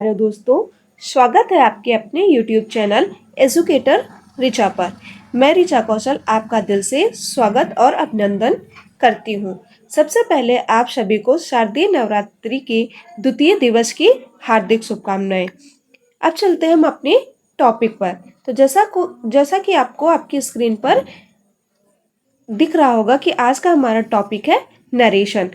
Hello दोस्तों, स्वागत है आपके अपने YouTube चैनल एजुकेटर रिचा पर। मैं रिचा कौशल आपका दिल से स्वागत और अभिनंदन करती हूँ। सबसे पहले आप सभी को शारदीय नवरात्रि के द्वितीय दिवस की हार्दिक शुभकामनाएं। अब चलते हैं हम अपने टॉपिक पर। तो जैसा कि आपको आपकी स्क्रीन पर दिख रहा होगा कि आज का हमारा टॉपिक है नरेशन,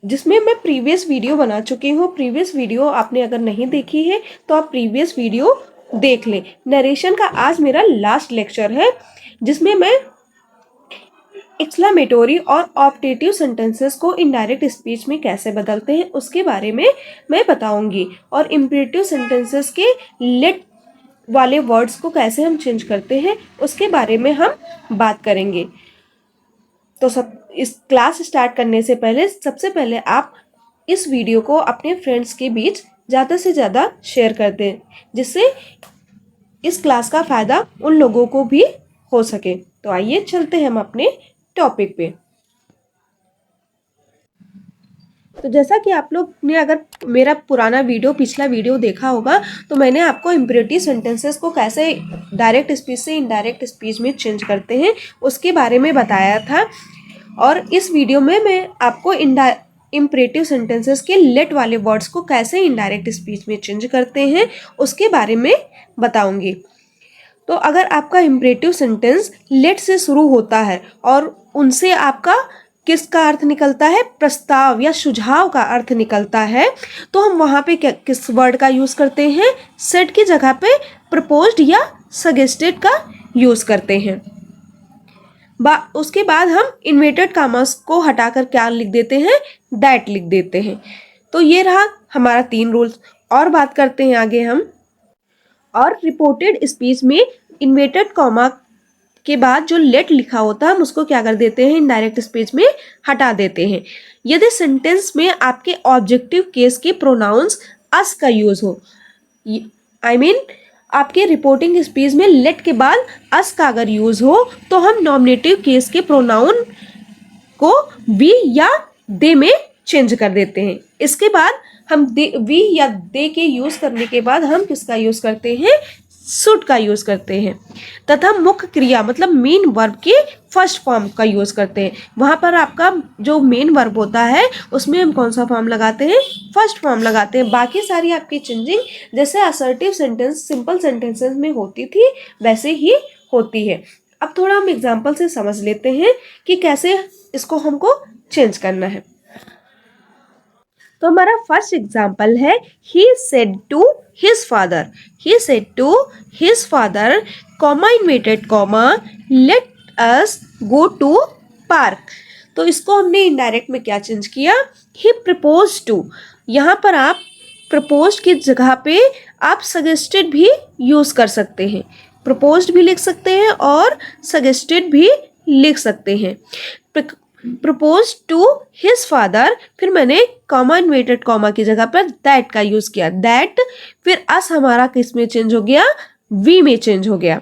जिसमें मैं प्रीवियस वीडियो बना चुकी हूँ। प्रीवियस वीडियो आपने अगर नहीं देखी है तो आप प्रीवियस वीडियो देख लें। नरेशन का आज मेरा लास्ट लेक्चर है, जिसमें मैं एक्सक्लेमेटोरी और ऑप्टेटिव सेंटेंसेस को इनडायरेक्ट स्पीच में कैसे बदलते हैं उसके बारे में मैं बताऊंगी, और इम्परेटिव सेंटेंसेस के लेट वाले वर्ड्स को कैसे हम चेंज करते हैं उसके बारे में हम बात करेंगे। तो इस क्लास स्टार्ट करने से पहले सबसे पहले आप इस वीडियो को अपने फ्रेंड्स के बीच ज़्यादा से ज़्यादा शेयर कर दें, जिससे इस क्लास का फ़ायदा उन लोगों को भी हो सके। तो आइए चलते हैं हम अपने टॉपिक पे। तो जैसा कि आप लोग ने अगर मेरा पुराना पिछला वीडियो देखा होगा, तो मैंने आपको इम्परेटिव सेंटेंसेस को कैसे डायरेक्ट स्पीच से इनडायरेक्ट स्पीच में चेंज करते हैं उसके बारे में बताया था। और इस वीडियो में मैं आपको इम्परेटिव सेंटेंसेस के लेट वाले वर्ड्स को कैसे इनडायरेक्ट स्पीच में चेंज करते हैं उसके बारे में बताऊंगी। तो अगर आपका इम्परेटिव सेंटेंस लेट से शुरू होता है और उनसे आपका किसका अर्थ निकलता है, प्रस्ताव या सुझाव का अर्थ निकलता है, तो हम वहां पे किस वर्ड का यूज करते हैं, सेड की जगह पे प्रपोज्ड या सजेस्टेड का यूज करते हैं। उसके बाद हम इन्वर्टेड कॉमास को हटाकर क्या लिख देते हैं, दैट लिख देते हैं। तो ये रहा हमारा 3 रूल्स। और बात करते हैं आगे हम। और रिपोर्टेड स्पीच में इन्वर्टेड कॉमा के बाद जो लेट लिखा होता है हम उसको क्या कर देते हैं, इनडायरेक्ट स्पीच में हटा देते हैं। यदि सेंटेंस में आपके ऑब्जेक्टिव केस के प्रोनाउंस अस का यूज हो, आपके रिपोर्टिंग स्पीच में लेट के बाद अस का अगर यूज हो, तो हम नॉमिनेटिव केस के प्रोनाउन को वी या दे में चेंज कर देते हैं। इसके बाद हम वी या दे के यूज करने के बाद हम किसका यूज करते हैं, शुड का यूज करते हैं, तथा मुख्य क्रिया मतलब मेन वर्ब के फर्स्ट फॉर्म का यूज करते हैं। वहां पर आपका जो मेन वर्ब होता है उसमें हम कौन सा फॉर्म लगाते हैं, फर्स्ट फॉर्म लगाते हैं। बाकी सारी आपकी चेंजिंग जैसे असर्टिव सेंटेंस सिंपल सेंटेंसेस में होती थी वैसे ही होती है। अब थोड़ा हम एग्जाम्पल से समझ लेते हैं कि कैसे इसको हमको चेंज करना है। तो हमारा फर्स्ट एग्जाम्पल है, he said to his father, comma inverted comma, let us go to park। तो इसको हमने इनडायरेक्ट में क्या चेंज किया, he proposed to। यहाँ पर आप proposed की जगह पे आप suggested भी यूज कर सकते हैं, proposed भी लिख सकते हैं और suggested भी लिख सकते हैं। प्रपोज टू हिज फादर, फिर मैंने कॉमा इन्वर्टेड कॉमा की जगह पर दैट का यूज किया, दैट, फिर अस हमारा किस में चेंज हो गया, वी में चेंज हो गया।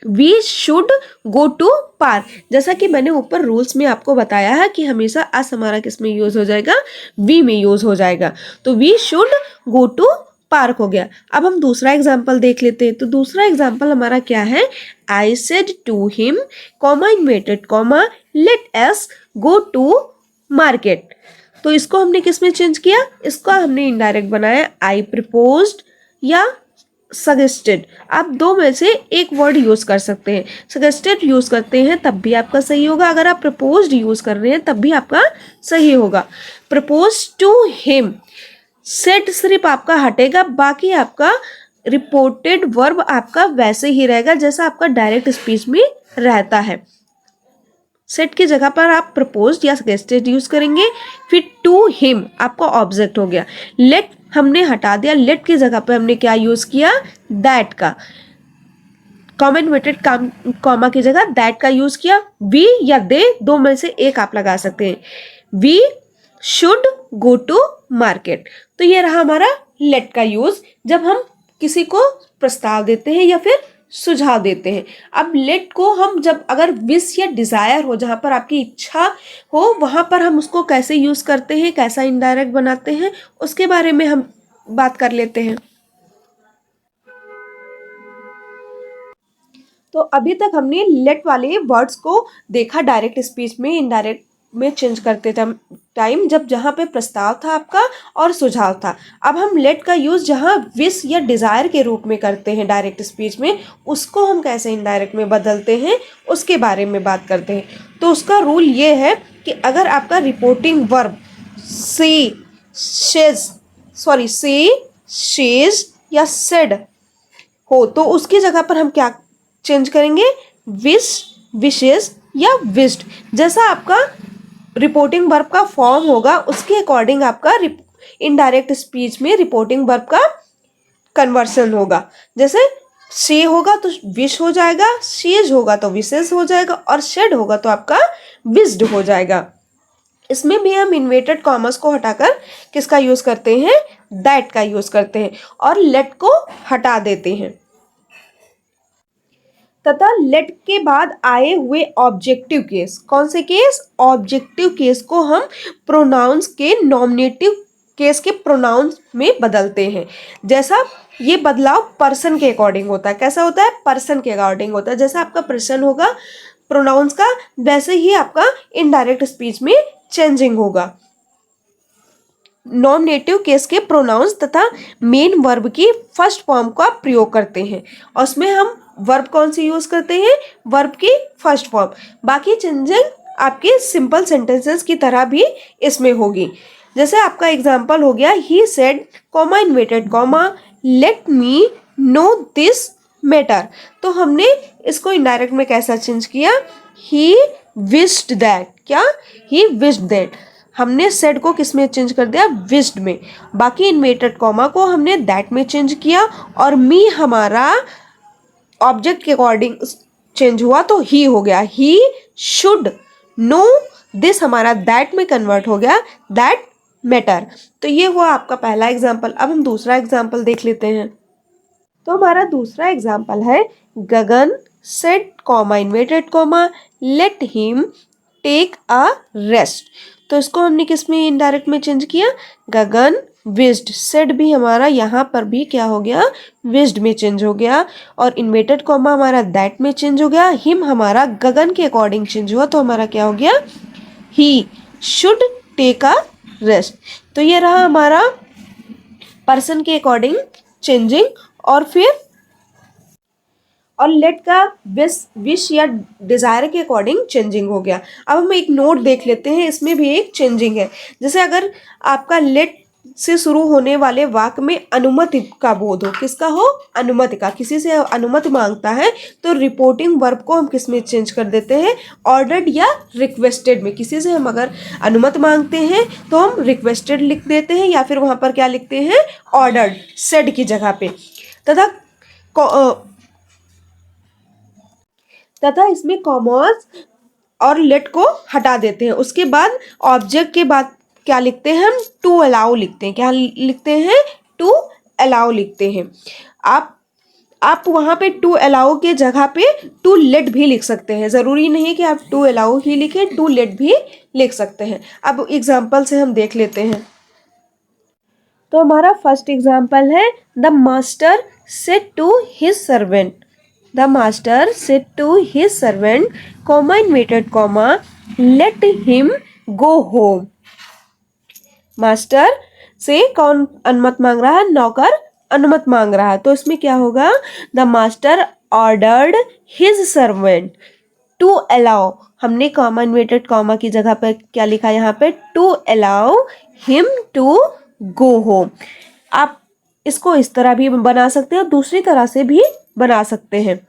We should go to park, जैसा कि मैंने ऊपर रूल्स में आपको बताया है कि हमेशा अस हमारा किस में यूज हो जाएगा, वी में यूज हो जाएगा। तो we should go to park हो गया। अब हम दूसरा एग्जाम्पल देख लेते हैं। तो दूसरा एग्जाम्पल हमारा क्या है, I said to him, comma inverted comma, let us go to market. तो इसको हमने किस में चेंज किया, इसको हमने इनडायरेक्ट बनाया, आई प्रपोज्ड या सजेस्टेड। आप दो में से एक वर्ड यूज कर सकते हैं। सजेस्टेड यूज करते हैं तब भी आपका सही होगा, अगर आप प्रपोज्ड यूज कर रहे हैं तब भी आपका सही होगा। प्रपोज टू हिम, सेट सिर्फ आपका हटेगा, बाकी आपका रिपोर्टेड वर्ब आपका वैसे ही रहेगा जैसा आपका डायरेक्ट स्पीच में रहता है। सेट की जगह पर आप प्रपोज्ड या सजेस्टेड यूज करेंगे। फिर टू हिम आपका ऑब्जेक्ट हो गया, लेट हमने हटा दिया, लेट की जगह पे हमने क्या यूज किया, दैट का, कॉमा इन्वर्टेड कॉमा की जगह दैट का यूज किया। वी या दे दो में से एक आप लगा सकते हैं, we should go to market. तो ये रहा हमारा लेट का यूज जब हम किसी को प्रस्ताव देते हैं या फिर सुझाव देते हैं। अब लेट को हम जब अगर विश या डिजायर हो, जहां पर आपकी इच्छा हो, वहां पर हम उसको कैसे यूज करते हैं, कैसा इनडायरेक्ट बनाते हैं उसके बारे में हम बात कर लेते हैं। तो अभी तक हमने लेट वाले वर्ड्स को देखा डायरेक्ट स्पीच में, इनडायरेक्ट में चेंज करते टाइम, जब जहाँ पे प्रस्ताव था आपका और सुझाव था। अब हम लेट का यूज़ जहाँ विश या डिज़ायर के रूप में करते हैं डायरेक्ट स्पीच में, उसको हम कैसे इनडायरेक्ट में बदलते हैं उसके बारे में बात करते हैं। तो उसका रूल ये है कि अगर आपका रिपोर्टिंग वर्ब सी, शेज, से, शेज या सेड हो तो उसकी जगह पर हम क्या चेंज करेंगे, विश, विशेस या विश्ड। जैसा आपका रिपोर्टिंग वर्ब का फॉर्म होगा उसके अकॉर्डिंग आपका इनडायरेक्ट स्पीच में रिपोर्टिंग वर्ब का कन्वर्सन होगा। जैसे से होगा तो विश हो जाएगा, शेज होगा तो विशेष हो जाएगा, और शेड होगा तो आपका विश्ड हो जाएगा। इसमें भी हम इन्वर्टेड कॉमर्स को हटाकर किसका यूज करते हैं, दैट का यूज करते हैं, और लेट को हटा देते हैं। तथा लेट के बाद आए हुए ऑब्जेक्टिव केस, कौन से केस, ऑब्जेक्टिव केस को हम प्रोनाउंस के नॉमिनेटिव केस के प्रोनाउंस में बदलते हैं। जैसा ये बदलाव पर्सन के अकॉर्डिंग होता है। कैसा होता है, पर्सन के अकॉर्डिंग होता है। जैसा आपका पर्सन होगा प्रोनाउंस का, वैसे ही आपका इनडायरेक्ट स्पीच में चेंजिंग होगा। नॉमिनेटिव केस के प्रोनाउंस तथा मेन वर्ब की फर्स्ट फॉर्म का प्रयोग करते हैं, और उसमें हम वर्ब कौन सी यूज करते हैं, वर्ब की फर्स्ट फॉर्म। बाकी चेंजिंग आपके सिंपल सेंटेंसेस की तरह भी इसमें होगी। जैसे आपका एग्जांपल हो गया, ही said comma inverted comma let me know this matter. तो हमने इसको इनडायरेक्ट में कैसा चेंज किया, ही विश्ड दैट, क्या, ही विश्ड दैट। हमने सेड को किस में चेंज कर दिया, विश्ड में। बाकी इन्वर्टेड कॉमा को हमने दैट में चेंज किया, और मी हमारा ऑब्जेक्ट के अकॉर्डिंग चेंज हुआ तो ही हो गया, ही शुड नो दिस हमारा दैट में कन्वर्ट हो गया, दैट मैटर। तो ये हुआ आपका पहला एग्जाम्पल। अब हम दूसरा एग्जाम्पल देख लेते हैं। तो हमारा दूसरा एग्जाम्पल है, Gagan said comma inverted comma let him take a rest. तो इसको हमने किस में इनडायरेक्ट में चेंज किया, गगन विज्ड, सेड भी हमारा यहाँ पर भी क्या हो गया, विज्ड में चेंज हो गया, और इन्वर्टेड कॉमा हमारा दैट में चेंज हो गया, हिम हमारा गगन के अकॉर्डिंग चेंज हुआ तो हमारा क्या हो गया, he should take a rest. तो ये रहा हमारा पर्सन के अकॉर्डिंग चेंजिंग, और लेट का विश या डिजायर के अकॉर्डिंग चेंजिंग हो गया। अब हम एक नोट देख लेते हैं, इसमें भी एक चेंजिंग है। जैसे अगर आपका लेट से शुरू होने वाले वाक्य में अनुमति का बोध हो, किसका हो, अनुमति का, किसी से अनुमति मांगता है, तो रिपोर्टिंग वर्ब को हम किस में चेंज कर देते हैं, ऑर्डर्ड या रिक्वेस्टेड में। किसी से हम अगर अनुमति मांगते हैं तो हम रिक्वेस्टेड लिख देते हैं, या फिर वहां पर क्या लिखते हैं, ऑर्डर्ड, सेड की जगह पे। तथा इसमें कॉमर्स और लेट को हटा देते हैं। उसके बाद ऑब्जेक्ट के बाद क्या लिखते हैं हम, टू अलाउ लिखते हैं। क्या लिखते हैं, टू अलाउ लिखते हैं। आप वहां पे टू अलाउ के जगह पे टू लेट भी लिख सकते हैं। जरूरी नहीं कि आप टू अलाउ ही लिखें, टू लेट भी लिख सकते हैं। अब एग्जाम्पल से हम देख लेते हैं। तो हमारा फर्स्ट एग्जाम्पल है, the master said to his servant, the master said to his servant comma inverted comma let him go home. Master से कौन अनुमति मांग रहा है, नौकर अनुमति मांग रहा है। तो इसमें क्या होगा, the master ordered his servant to allow, हमने कॉमा इन्वर्टेड कॉमा की जगह पर क्या लिखा यहाँ पे, to allow him to go home. आप इसको इस तरह भी बना सकते हैं, दूसरी तरह से भी बना सकते हैं।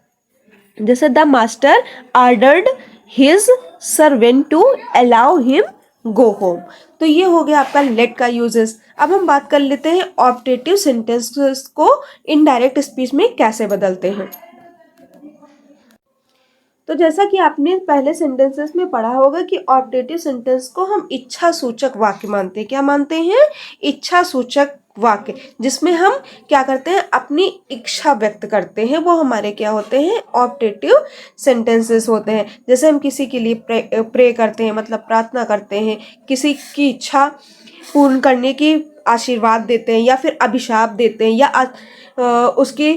जैसे the master ordered his servant to allow him go home. तो ये हो गया आपका लेट का यूजेस। अब हम बात कर लेते हैं ऑप्टेटिव सेंटेंसेस को इनडायरेक्ट स्पीच में कैसे बदलते हैं। तो जैसा कि आपने पहले सेंटेंसेस में पढ़ा होगा कि ऑप्टेटिव सेंटेंस को हम इच्छा सूचक वाक्य मानते हैं। क्या मानते हैं, इच्छा सूचक वाक्य, जिसमें हम क्या करते हैं, अपनी इच्छा व्यक्त करते हैं, वो हमारे क्या होते हैं, ऑप्टेटिव सेंटेंसेस होते हैं। जैसे हम किसी के लिए प्रे करते हैं, मतलब प्रार्थना करते हैं, किसी की इच्छा पूर्ण करने की आशीर्वाद देते हैं या फिर अभिशाप देते हैं या उसकी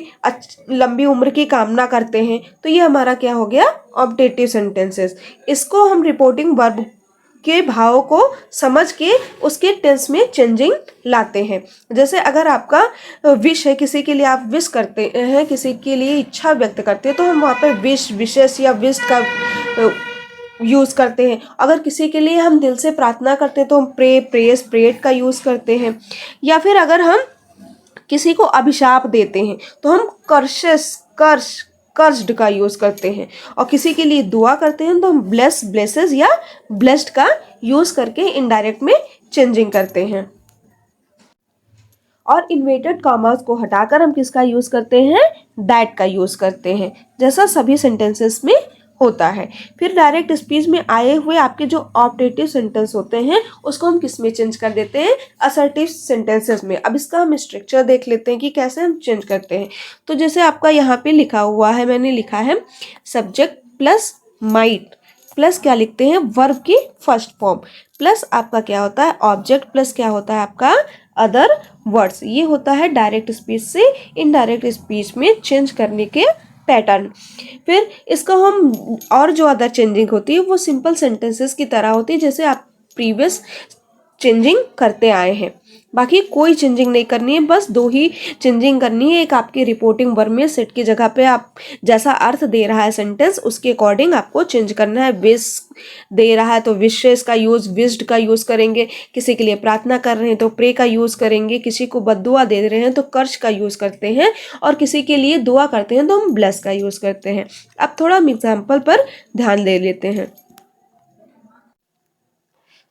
लंबी उम्र की कामना करते हैं, तो ये हमारा क्या हो गया, ऑब्जेक्टिव सेंटेंसेस। इसको हम रिपोर्टिंग वर्ब के भाव को समझ के उसके टेंस में चेंजिंग लाते हैं। जैसे अगर आपका विश है, किसी के लिए आप विश करते हैं, किसी के लिए इच्छा व्यक्त करते हैं, तो हम वहाँ पे विश, विशेष या विश का यूज़ करते हैं। अगर किसी के लिए हम दिल से प्रार्थना करते हैं तो हम प्रे, प्रेयस, प्रेड का यूज़ करते हैं। या फिर अगर हम किसी को अभिशाप देते हैं तो हम कर्स्ड का यूज़ करते हैं। और किसी के लिए दुआ करते हैं तो हम ब्लेस, ब्लेसेस या ब्लेस्ड का यूज़ करके इनडायरेक्ट में चेंजिंग करते हैं। और इन्वर्टेड कॉमास को हटाकर हम किसका यूज़ करते हैं, दैट का यूज़ करते हैं, जैसा सभी सेंटेंसेस में होता है। फिर डायरेक्ट स्पीच में आए हुए आपके जो ऑब्जेक्टिव सेंटेंस होते हैं उसको हम किस में चेंज कर देते हैं, असर्टिव सेंटेंसेस में। अब इसका हम स्ट्रक्चर देख लेते हैं कि कैसे हम चेंज करते हैं। तो जैसे आपका यहाँ पे लिखा हुआ है, मैंने लिखा है सब्जेक्ट प्लस माइट प्लस क्या लिखते हैं, वर्ब की फर्स्ट फॉर्म, प्लस आपका क्या होता है ऑब्जेक्ट, प्लस क्या होता है आपका अदर वर्ड्स। ये होता है डायरेक्ट स्पीच से इनडायरेक्ट स्पीच में चेंज करने के पैटर्न। फिर इसको हम और जो अदर चेंजिंग होती है वो सिंपल सेंटेंसेस की तरह होती है, जैसे आप प्रीवियस चेंजिंग करते आए हैं। बाकी कोई चेंजिंग नहीं करनी है, बस दो ही चेंजिंग करनी है। एक आपकी रिपोर्टिंग वर्ब में सेट की जगह पे आप जैसा अर्थ दे रहा है सेंटेंस उसके अकॉर्डिंग आपको चेंज करना है। विश दे रहा है तो विशेष का यूज़, विश्ड का यूज़ करेंगे। किसी के लिए प्रार्थना कर रहे हैं तो प्रे का यूज़ करेंगे। किसी को बद्दुआ दे रहे हैं तो कर्ज का यूज़ करते हैं। और किसी के लिए दुआ करते हैं तो हम ब्लेस का यूज़ करते हैं। अब थोड़ा हम एग्जाम्पल पर ध्यान दे लेते हैं।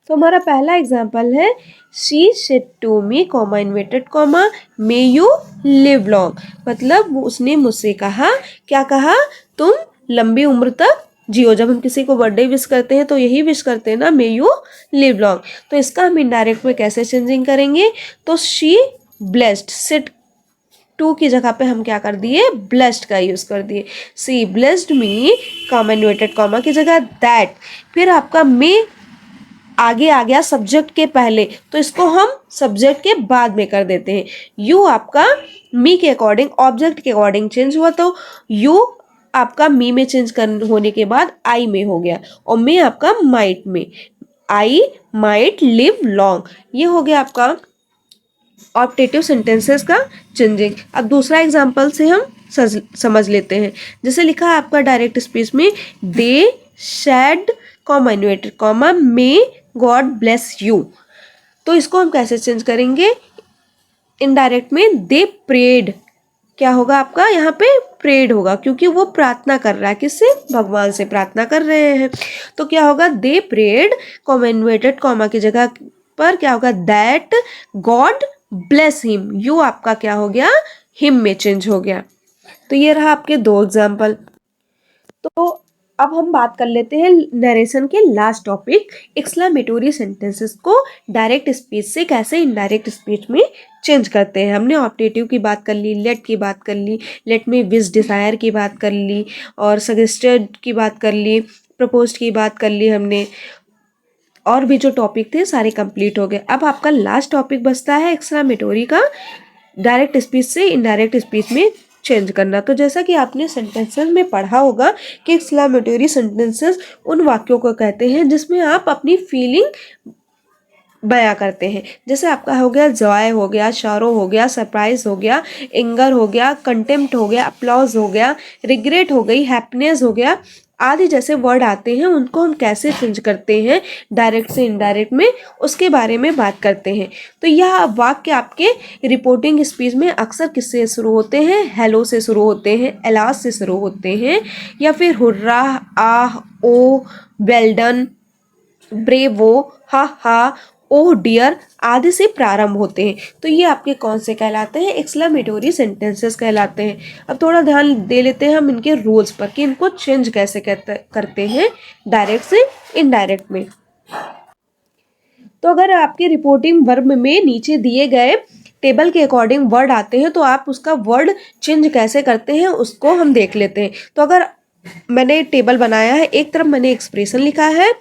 तो हमारा पहला एग्जाम्पल है she said to me comma inverted comma may you live long. मतलब उसने मुझसे कहा, क्या कहा, तुम लंबी उम्र तक जियो। जब हम किसी को बर्थडे विश करते हैं तो यही विश करते हैं ना, मे यू लिव लॉन्ग। तो इसका हम इनडायरेक्ट में कैसे चेंजिंग करेंगे, तो शी ब्लेस्ड, सेड टू की जगह पे हम क्या कर दिए, ब्लेस्ड का यूज कर दिए। She blessed me comma inverted comma की जगह दैट। फिर आपका मे आगे आ गया सब्जेक्ट के पहले, तो इसको हम सब्जेक्ट के बाद में कर देते हैं। यू आपका मी के अकॉर्डिंग, ऑब्जेक्ट के अकॉर्डिंग चेंज हुआ, तो यू आपका मी में चेंज होने के बाद आई में हो गया, और मे आपका माइट में, आई माइट लिव लॉन्ग। ये हो गया आपका ऑब्जेक्टिव सेंटेंसेस का चेंजिंग। अब दूसरा एग्जांपल से हम समझ लेते हैं। जैसे लिखा है आपका डायरेक्ट स्पीच में, they said comma inverted comma may God bless you. तो इसको हम कैसे चेंज करेंगे, इनडायरेक्ट में दे प्रेड, क्या होगा आपका यहाँ पे प्रेड होगा, क्योंकि वो प्रार्थना कर रहा है, किससे, भगवान से प्रार्थना कर रहे हैं। तो क्या होगा, दे प्रेड कॉमा इन्वर्टेड कॉमा की जगह पर क्या होगा, that God bless him. You आपका क्या हो गया, हिम में चेंज हो गया। तो ये रहा आपके दो एग्जाम्पल। तो अब हम बात कर लेते हैं नरेशन के लास्ट टॉपिक, एक्सक्लेमेटरी सेंटेंसेस को डायरेक्ट स्पीच से कैसे इनडायरेक्ट स्पीच में चेंज करते हैं। हमने ऑप्टेटिव की बात कर ली, लेट की बात कर ली, लेट में विश डिज़ायर की बात कर ली, और सजेस्टेड की बात कर ली, प्रपोज्ड की बात कर ली हमने, और भी जो टॉपिक थे सारे कंप्लीट हो गए। अब आपका लास्ट टॉपिक बचता है एक्सक्लेमेटरी का डायरेक्ट स्पीच से इनडायरेक्ट स्पीच में चेंज करना। तो जैसा कि आपने सेंटेंसेस में पढ़ा होगा कि एक्सक्लेमेटरी सेंटेंसेस उन वाक्यों को कहते हैं जिसमें आप अपनी फीलिंग बयां करते हैं। जैसे आपका हो गया जॉय, हो गया शारो, हो गया सरप्राइज, हो गया एंगर, हो गया कंटेम्प्ट, हो गया अप्लॉज, हो गया रिग्रेट, हो गई हैप्पीनेस, हो गया आदि जैसे वर्ड आते हैं, उनको हम कैसे चेंज करते हैं डायरेक्ट से इनडायरेक्ट में, उसके बारे में बात करते हैं। तो यह वाक्य आपके रिपोर्टिंग स्पीच में अक्सर किससे शुरू होते हैं, हेलो से शुरू होते हैं, एलाज से शुरू होते हैं, या फिर हुर्रा, आह, ओ, वेल डन, ब्रेवो, हा हा, ओह डियर आदि से प्रारंभ होते हैं। तो ये आपके कौन से कहलाते हैं, एक्सक्लेमेटरी सेंटेंसेस कहलाते हैं। अब थोड़ा ध्यान दे लेते हैं हम इनके रूल्स पर कि इनको चेंज कैसे करते हैं डायरेक्ट से इनडायरेक्ट में। तो अगर आपके रिपोर्टिंग वर्ब में नीचे दिए गए टेबल के अकॉर्डिंग वर्ड आते हैं तो आप उसका वर्ड चेंज कैसे करते हैं उसको हम देख लेते हैं। तो अगर मैंने टेबल बनाया है, एक तरफ मैंने एक्सप्रेशन लिखा है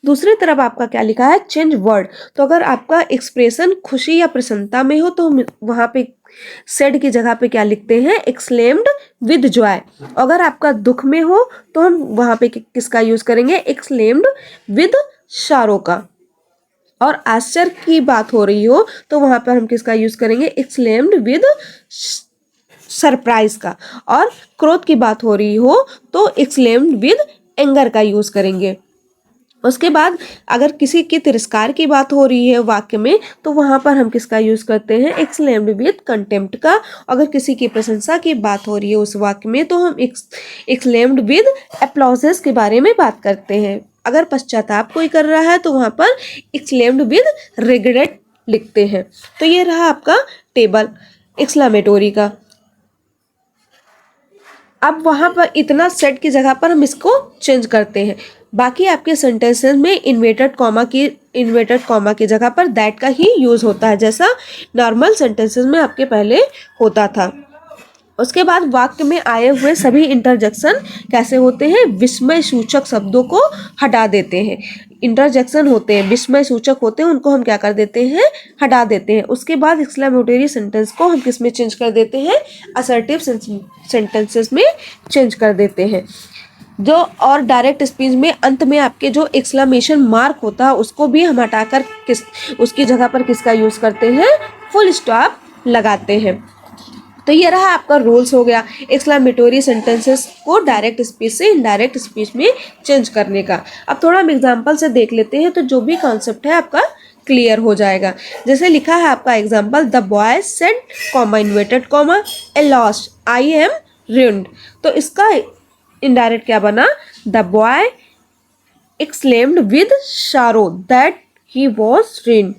दूसरी तरफ आपका क्या लिखा है, चेंज वर्ड। तो अगर आपका एक्सप्रेशन खुशी या प्रसन्नता में हो तो हम वहाँ पे सेड की जगह पे क्या लिखते हैं, एक्सक्लेम्ड विद जॉय। अगर आपका दुख में हो तो हम वहाँ पे किसका यूज करेंगे, एक्सक्लेम्ड विद शारो का। और आश्चर्य की बात हो रही हो तो वहां पर हम किसका यूज करेंगे, एक्सक्लेम्ड विद सरप्राइज का। और क्रोध की बात हो रही हो तो एक्सक्लेम्ड विद एंगर का यूज करेंगे। उसके बाद अगर किसी की तिरस्कार की बात हो रही है वाक्य में तो वहां पर हम किसका यूज करते हैं, एक्सक्लेम्ड विद कंटेम्प्ट का। अगर किसी की प्रशंसा की बात हो रही है उस वाक्य में तो हम एक्सक्लेम्ड विद एप्लॉजेस के बारे में बात करते हैं। अगर पश्चाताप कोई कर रहा है तो वहां पर एक्सक्लेम्ड विद रिग्रेट लिखते हैं। तो ये रहा आपका टेबल एक्सक्लेमेटोरी का। अब वहां पर इतना सेट की जगह पर हम इसको चेंज करते हैं। बाकी आपके सेंटेंसेस में इन्वर्टेड कॉमा की जगह पर दैट का ही यूज होता है, जैसा नॉर्मल सेंटेंसेस में आपके पहले होता था। उसके बाद वाक्य में आए हुए सभी इंटरजेक्शन कैसे होते हैं, विस्मय सूचक शब्दों को हटा देते हैं। इंटरजेक्शन होते हैं, विस्मय सूचक होते हैं, उनको हम क्या कर देते हैं, हटा देते हैं। उसके बाद एक्सक्लेमेटरी सेंटेंस को हम किस में चेंज कर देते हैं, असर्टिव सेंटेंसेस में चेंज कर देते हैं। जो और डायरेक्ट स्पीच में अंत में आपके जो एक्सक्लेमेशन मार्क होता है उसको भी हम हटाकर उसकी जगह पर किसका यूज करते हैं, फुल स्टॉप लगाते हैं। तो ये रहा आपका रूल्स हो गया एक्सक्लेमेटरी सेंटेंसेस को डायरेक्ट स्पीच से इनडायरेक्ट स्पीच में चेंज करने का। अब थोड़ा हम एग्जांपल से देख लेते हैं तो जो भी कॉन्सेप्ट है आपका क्लियर हो जाएगा। जैसे लिखा है आपका example, the boy said comma inverted comma alas I am ruined। तो इसका इनडायरेक्ट क्या बना, the boy exclaimed with sorrow that he was ruined।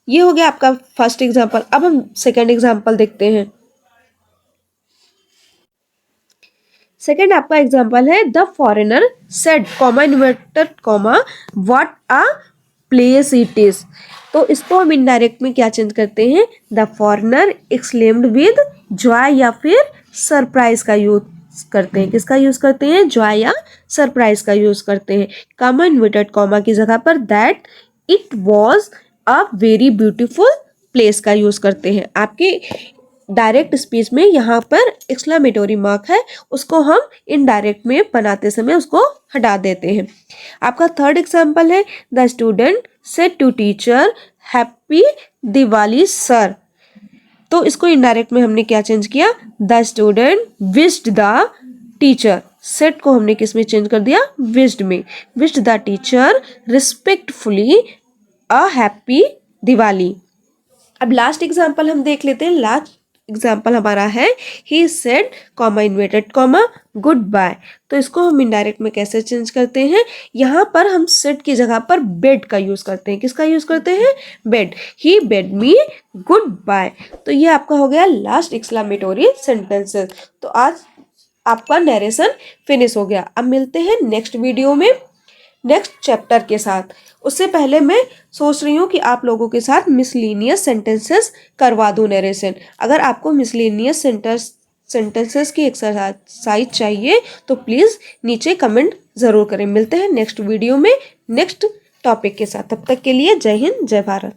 ये हो गया आपका फर्स्ट एग्जांपल। अब हम सेकंड एग्जांपल देखते हैं। सेकेंड आपका एग्जाम्पल है, the foreigner said comma inverted comma what a place it is. तो इसको हम इनडायरेक्ट में क्या चेंज करते हैं, the foreigner exclaimed with Joy या फिर सरप्राइज का यूज करते हैं। किसका यूज करते हैं, जॉय या सरप्राइज का यूज करते हैं। कॉमा इन्वर्टेड कॉमा की जगह पर that it was a very beautiful place का यूज करते हैं। आपके डायरेक्ट स्पीच में यहाँ पर एक्सक्लेमेटरी मार्क है, उसको हम इनडायरेक्ट में बनाते समय उसको हटा देते हैं। आपका थर्ड एग्जाम्पल है, the student said to teacher happy Diwali sir. तो इसको इनडायरेक्ट में हमने क्या चेंज किया, the student wished the teacher. Said को हमने किस में चेंज कर दिया, विश्ड में। Wished the teacher respectfully a happy Diwali. अब लास्ट एग्जाम्पल हम देख लेते हैं। लास्ट एग्जाम्पल हमारा है, he said comma inverted comma goodbye. तो इसको हम इनडायरेक्ट में कैसे चेंज करते हैं, यहाँ पर हम सेड की जगह पर बेड का यूज करते हैं। किसका यूज करते हैं, बेड। ही बेड मी गुड बाय। तो ये आपका हो गया लास्ट एक्सक्लेमेटरी सेंटेंसेस। तो आज आपका नरेशन फिनिश हो गया। अब मिलते हैं नेक्स्ट वीडियो में नेक्स्ट चैप्टर के साथ। उससे पहले मैं सोच रही हूँ कि आप लोगों के साथ मिसलेनियस सेंटेंसेस करवा दूँ नरेशन। अगर आपको मिसलेनियस सेंटेंसेस की एक्सरसाइज चाहिए तो प्लीज़ नीचे कमेंट ज़रूर करें। मिलते हैं नेक्स्ट वीडियो में नेक्स्ट टॉपिक के साथ। तब तक के लिए जय हिंद, जय भारत।